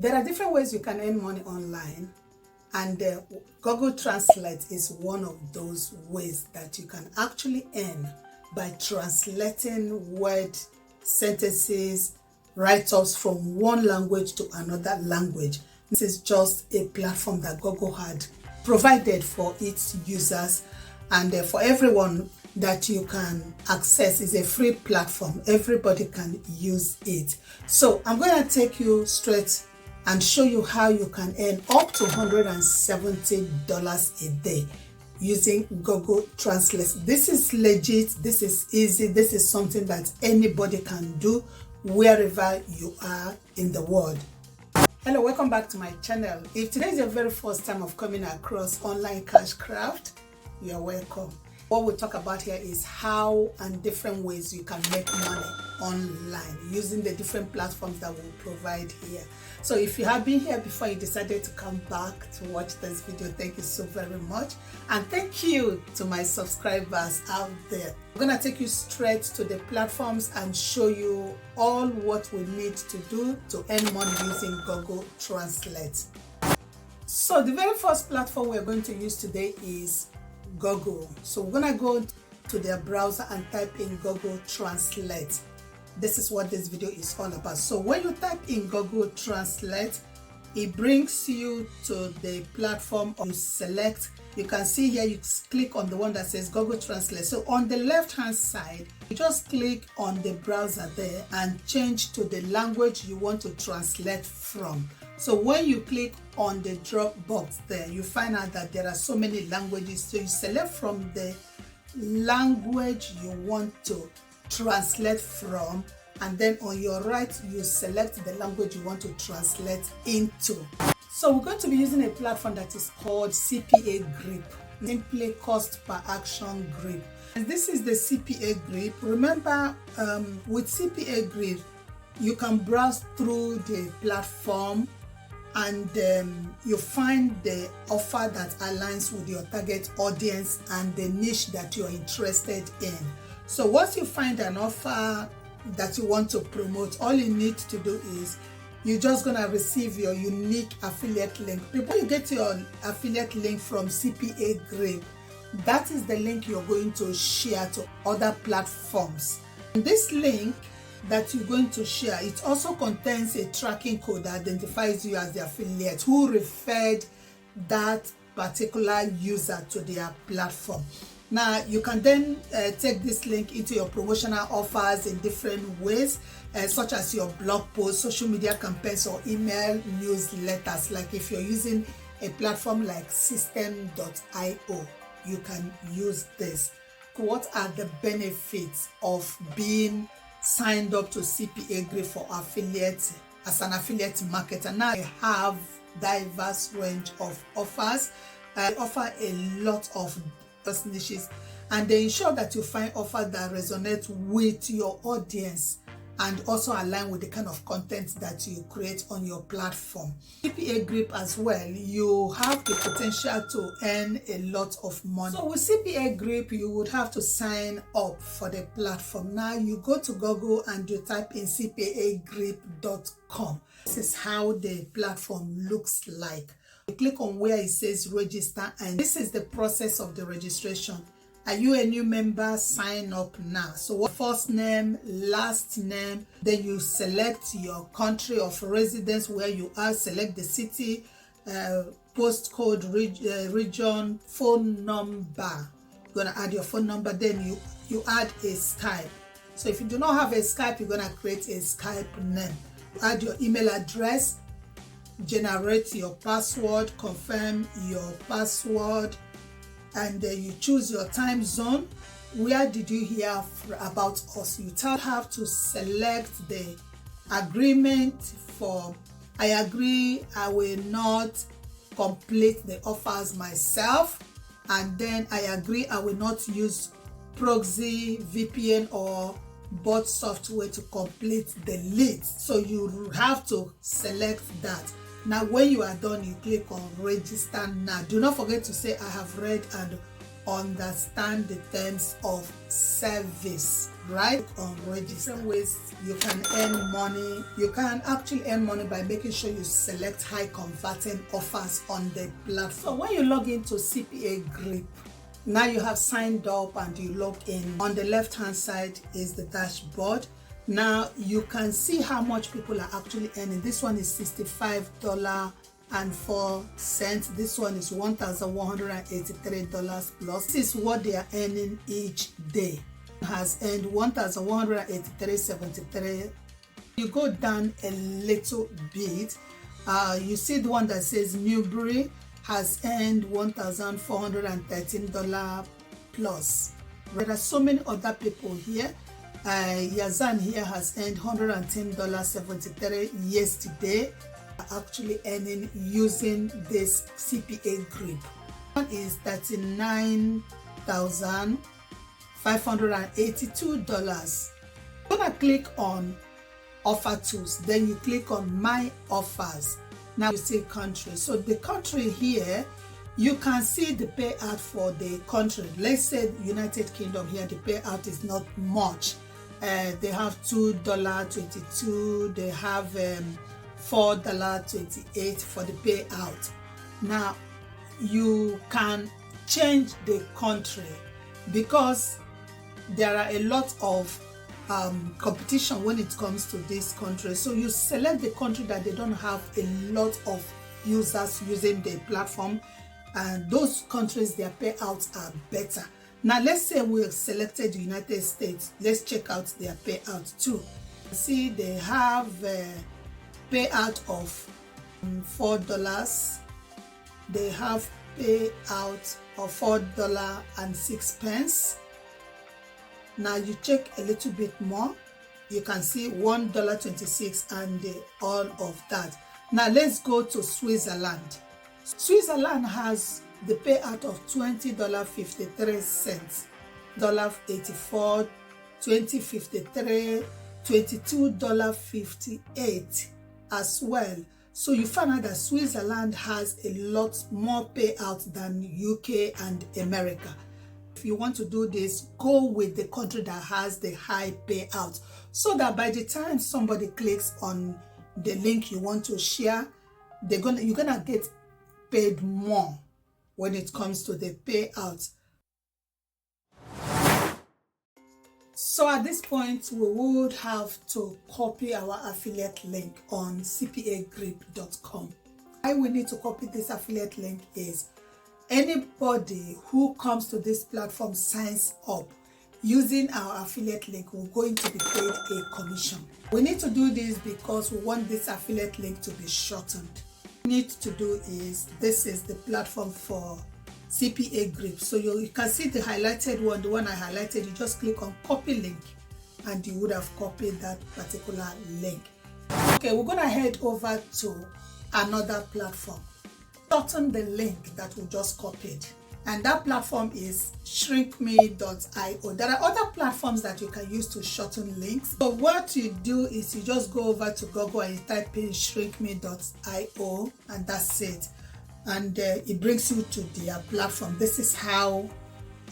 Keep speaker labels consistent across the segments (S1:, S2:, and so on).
S1: There are different ways you can earn money online, and Google Translate is one of those ways that you can actually earn by translating word sentences, write-ups from one language to another language. This is just a platform that Google had provided for its users, and for everyone that you can access. Is a free platform. Everybody can use it. So I'm going to take you straight and show you how you can earn up to $170 a day using Google Translate. This is legit, this is easy, this is something that anybody can do wherever you are in the world. Hello, welcome back to my channel. If today is your very first time of coming across online cash craft, you are welcome. What we'll talk about here is how and different ways you can make money online using the different platforms that we'll provide here. So if you have been here before, you decided to come back to watch this video, thank you so very much. And thank you to my subscribers out there. I'm going to take you straight to the platforms and show you all what we need to do to earn money using Google Translate. So the very first platform we're going to use today is Google. So we're gonna go to their browser and type in Google Translate. This is what this video is all about. So when you type in Google Translate, it brings you to the platform. You select, you can see here, you click on the one that says Google Translate. So on the left hand side, you just click on the browser there and change to the language you want to translate from. So when you click on the drop box there, you find out that there are so many languages. So you select from the language you want to translate from, and then on your right, you select the language you want to translate into. So we're going to be using a platform that is called CPA Grip, simply cost per action grip. And this is the CPA Grip. Remember, with CPA Grip, you can browse through the platform and you find the offer that aligns with your target audience and the niche that you're interested in. So once you find an offer that you want to promote, all you need to do is you're just gonna receive your unique affiliate link. Before you get your affiliate link from CPA Grip, that is the link you're going to share to other platforms. And this link that you're going to share, it also contains a tracking code that identifies you as the affiliate who referred that particular user to their platform. Now you can then take this link into your promotional offers in different ways, such as your blog posts, social media campaigns, or email newsletters. Like if you're using a platform like system.io, you can use this. What are the benefits of being signed up to CPA Grip for affiliate as an affiliate marketer? Now I have diverse range of offers. I offer a lot of niches, and they ensure that you find offers that resonate with your audience and also align with the kind of content that you create on your platform. CPA Grip as well, you have the potential to earn a lot of money. So with CPA Grip, you would have to sign up for the platform. Now you go to Google and you type in cpagrip.com. This is how the platform looks like. You click on where it says register, and this is the process of the registration. Are you a new member? Sign up now. So what first name, last name, then you select your country of residence where you are, select the city, postcode, region, phone number. You're gonna add your phone number, then you add a Skype. So if you do not have a Skype, you're gonna create a Skype name. You add your email address, generate your password, confirm your password, and you choose your time zone. Where did you hear about us? You have to select the agreement form. I agree, I will not complete the offers myself, and then I agree, I will not use proxy, VPN, or bot software to complete the leads. So you have to select that. Now when you are done, you click on register now. Do not forget to say I have read and understand the terms of service, right? On register. Different ways you can earn money. You can actually earn money by making sure you select high converting offers on the platform. So when you log into CPA Grip, now you have signed up and you log in. On the left hand side is the dashboard. Now you can see how much people are actually earning. This one is $65.04. This one is $1,183 plus. This is what they are earning each day. Has earned $1,183.73. You go down a little bit, you see the one that says Newbury has earned $1,413 plus. There are so many other people here. Yazan here has earned $110.73 yesterday, actually earning using this CPA Grip. One is $39,582. You're gonna click on offer tools, then you click on my offers. Now you see country. So the country here, you can see the payout for the country. Let's say United Kingdom here, the payout is not much. They have $2.22, they have $4.28 for the payout. Now you can change the country because there are a lot of competition when it comes to this country. So you select the country that they don't have a lot of users using the platform, and those countries, their payouts are better. Now let's say we have selected the United States. Let's check out their payout too. See, they have a payout of $4. They have payout of $4.06. Now you check a little bit more, you can see $1.26 and all of that. Now let's go to Switzerland. Switzerland has the payout of $20.53, $84, $20.53, $22.58 as well. So you find out that Switzerland has a lot more payouts than UK and America. If you want to do this, go with the country that has the high payout, so that by the time somebody clicks on the link you want to share, you're gonna get paid more when it comes to the payout. So at this point, we would have to copy our affiliate link on cpagrip.com. Why we need to copy this affiliate link is anybody who comes to this platform signs up using our affiliate link, we're going to be paid a commission. We need to do this because we want this affiliate link to be shortened. What we need to do is, this is the platform for CPA Grip. So you can see the highlighted one, the one I highlighted. You just click on copy link and you would have copied that particular link. Okay, we're gonna head over to another platform. Shorten the link that we just copied, and that platform is shrinkme.io. There are other platforms that you can use to shorten links. So what you do is you just go over to Google and you type in shrinkme.io, and that's it. And it brings you to their platform. This is how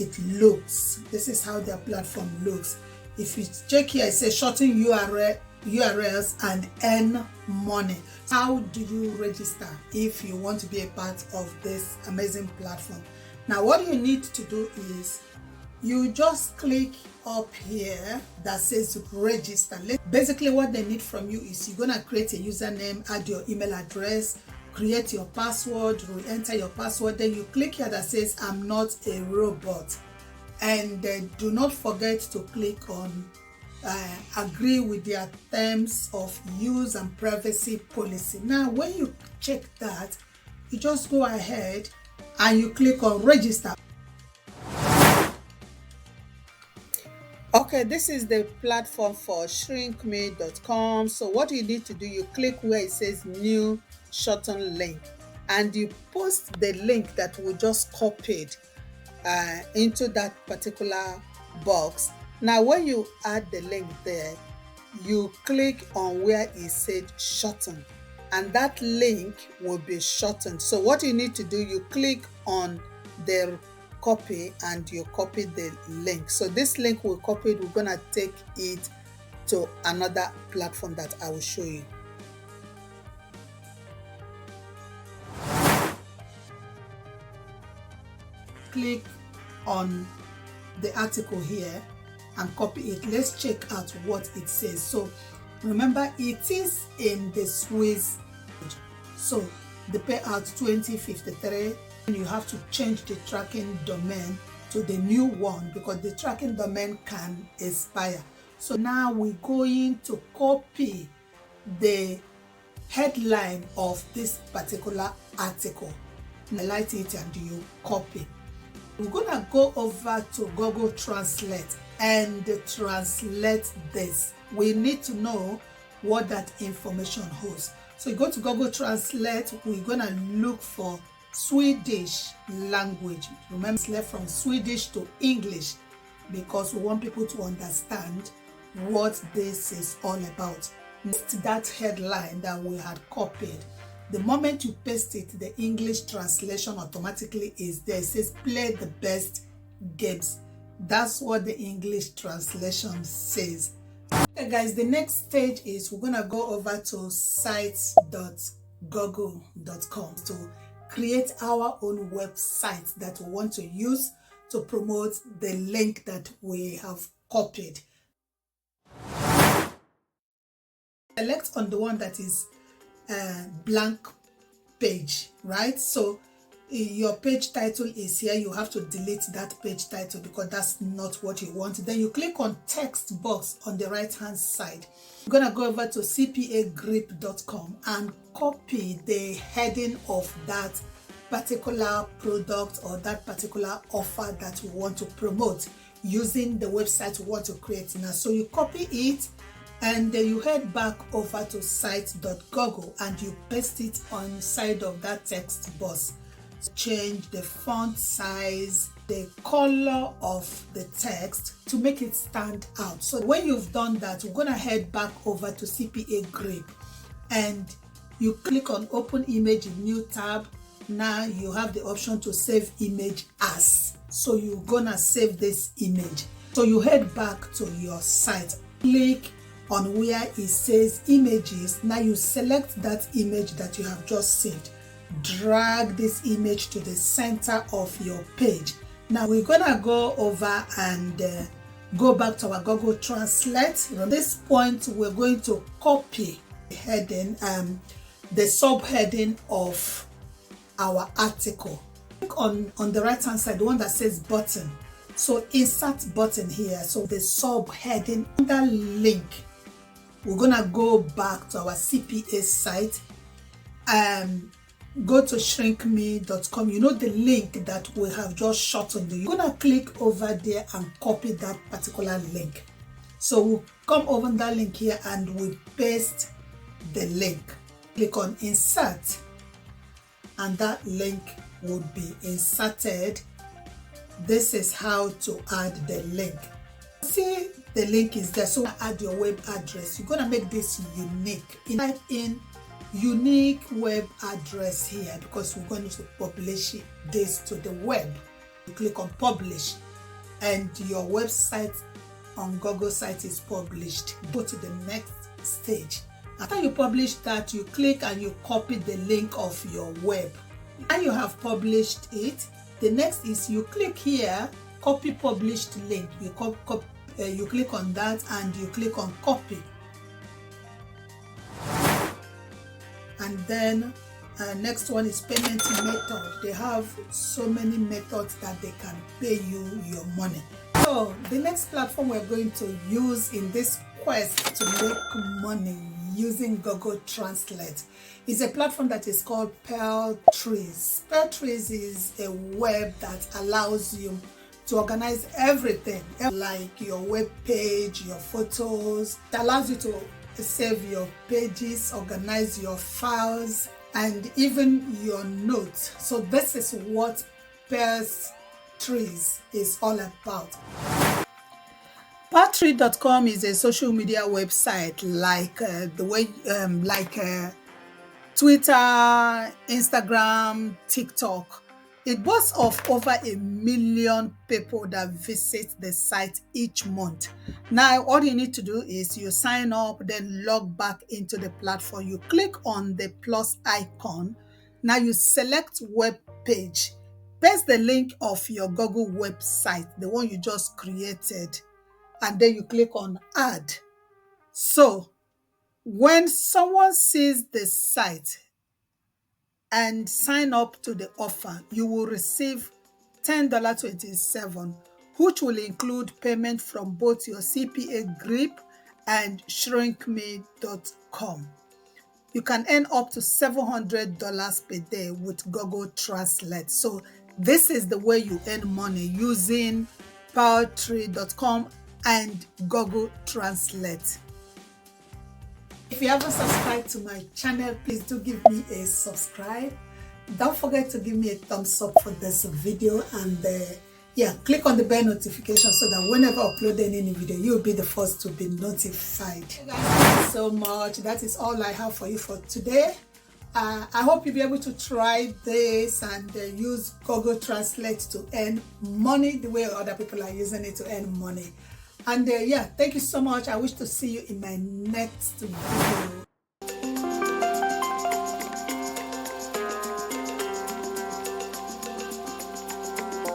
S1: it looks. This is how their platform looks. If you check here, it says shorten URLs and earn money. How do you register if you want to be a part of this amazing platform? Now what you need to do is you just click up here that says register. Basically what they need from you is you're gonna create a username, add your email address, create your password, re-enter your password, then you click here that says I'm not a robot, and do not forget to click on agree with their terms of use and privacy policy. Now when you check that, you just go ahead and you click on register. Okay, this is the platform for shrinkme.com. So what you need to do, you click where it says new shorten link and you post the link that we just copied into that particular box. Now when you add the link there, you click on where it said shorten, and that link will be shortened. So what you need to do, you click on the copy and you copy the link. So this link we copied, we're gonna take it to another platform that I will show you. Click on the article here and copy it. Let's check out what it says. So remember, it is in the Swiss. So the payout 2053, and you have to change the tracking domain to the new one because the tracking domain can expire. So now we're going to copy the headline of this particular article. Highlight it and you copy. We're gonna go over to Google Translate and translate this. We need to know what that information holds. So you go to Google Translate, we're gonna look for Swedish language. Remember, it's left from Swedish to English because we want people to understand what this is all about. Next, that headline that we had copied, the moment you paste it, the English translation automatically is there. It says play the best games. That's what the English translation says. Okay guys, the next stage is we're gonna go over to sites.google.com to create our own website that we want to use to promote the link that we have copied. Select on the one that is blank page, right? So your page title is here. You have to delete that page title because that's not what you want. Then you click on text box on the right hand side. You're gonna go over to cpagrip.com and copy the heading of that particular product or that particular offer that you want to promote using the website you want to create now. So you copy it and then you head back over to site.google and you paste it on the side of that text box. Change the font size, the color of the text to make it stand out. So when you've done that, we're gonna head back over to CPA Grip and you click on open image in new tab. Now you have the option to save image as. So you're gonna save this image. So you head back to your site, click on where it says images. Now you select that image that you have just saved. Drag this image to the center of your page. Now we're gonna go over and go back to our Google Translate. From this point, we're going to copy the heading, the subheading of our article. Click on the right hand side, the one that says button. So insert button here. So the subheading under link. We're gonna go back to our CPA site and go to shrinkme.com. You know the link that we have just shortened. You're gonna click over there and copy that particular link. So we'll come over that link here and we paste the link. Click on insert and that link would be inserted. This is how to add the link. See, the link is there. So add your web address. You're gonna make this unique. Type in unique web address here because we're going to publish this to the web. You click on publish and your website on Google site is published. Go to the next stage. After you publish that, you click and you copy the link of your web. And you have published it. The next is you click here, copy published link. You click on that and you click on copy. And then next one is payment method. They have so many methods that they can pay you your money. So the next platform we're going to use in this quest to make money using Google Translate is a platform that is called Pearlstrees. Pearlstrees is a web that allows you to organize everything, like your web page, your photos. It allows you to save your pages, organize your files, and even your notes. So this is what Pearlstrees is all about. Pearlstrees.com is a social media website like Twitter, Instagram, TikTok. It boasts of over 1 million people that visit the site each month. Now, all you need to do is you sign up, then log back into the platform. You click on the plus icon. Now you select web page. Paste the link of your Google website, the one you just created, and then you click on add. So when someone sees the site and sign up to the offer, you will receive $10.27, which will include payment from both your CPA Grip and shrinkme.com. You can earn up to $700 per day with Google Translate. So this is the way you earn money using pearlstrees.com and Google Translate. If you haven't subscribed to my channel, please do give me a subscribe. Don't forget to give me a thumbs up for this video, and click on the bell notification so that whenever I upload any video, you'll be the first to be notified. Thank you so much. That is all I have for you for today. I hope you'll be able to try this and use Google Translate to earn money the way other people are using it to earn money. And thank you so much. I wish to see you in my next video.